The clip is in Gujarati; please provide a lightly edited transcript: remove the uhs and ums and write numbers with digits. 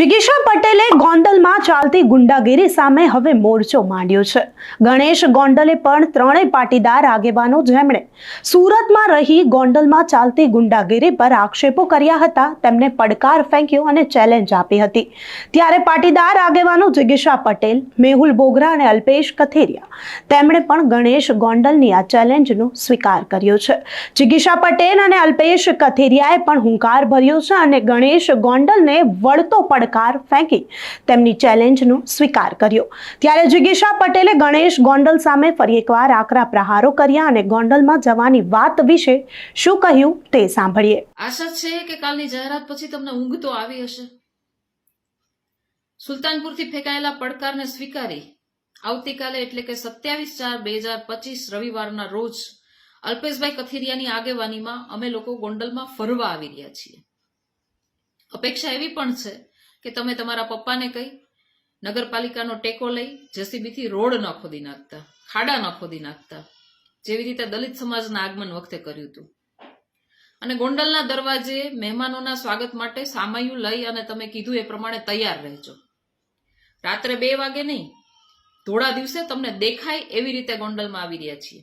જિગીશા પટેલે ગોંડલમાં ચાલતી ગુંડાગીરી સામે હવે મોરચો માંડ્યો છે। ગણેશ ગોંડલે પણ ત્રણેય પાટીદાર આગેવાનો જેમણે સુરતમાં રહી ગોંડલમાં ચાલતી ગુંડાગીરી પર આક્ષેપો કર્યા હતા તેમને પડકાર ફેંક્યો અને ચેલેન્જ આપી હતી। ત્યારે પાટીદાર આગેવાનો જિગીશા પટેલ, મેહુલ બોગરા અને અલ્પેશ કથિરિયા તેમણે પણ ગણેશ ગોંડલની આ ચેલેન્જનો સ્વીકાર કર્યો છે। જિગીશા પટેલ અને અલ્પેશ કથિરિયાએ પણ હુંકાર ભર્યો છે અને ગણેશ ગોંડલને વળતો પડકાર ફેંકી તેમની ચેલેન્જનો સ્વીકાર કર્યો। ત્યારે જિગીશા પટેલે ગણેશ ગોંડલ સામે ફરી એકવાર આકરા પ્રહારો કર્યા અને ગોંડલમાં જવાની વાત વિશે શું કહ્યું તે સાંભળીએ। આશા છે કે કાલની જાહેરાત પછી તમને ઊંઘ તો આવી હશે। સુલતાનપુરથી ફેંકાયેલા પડકારને સ્વીકારી આવતીકાલે એટલે કે 27/4/2025 રવિવારના રોજ અલ્પેશભાઈ કથિરિયાની આગેવાનીમાં અમે લોકો ગોંડલમાં ફરવા આવી રહ્યા છીએ। અપેક્ષા એવી પણ છે કે તમે તમારા પપ્પાને કહી નગરપાલિકાનો ટેકો લઈ જેસીબીથી રોડ ન ખોદી નાખતા, ખાડા ન ખોદી નાખતા, જેવી રીતે દલિત સમાજના આગમન વખતે કર્યું હતું। અને ગોંડલના દરવાજે મહેમાનોના સ્વાગત માટે સામૈયું લઈ અને તમે કીધું એ પ્રમાણે તૈયાર રહેજો। રાત્રે 2 વાગે નહીં, ધોળા દિવસે તમને દેખાય એવી રીતે ગોંડલમાં આવી રહ્યા છીએ।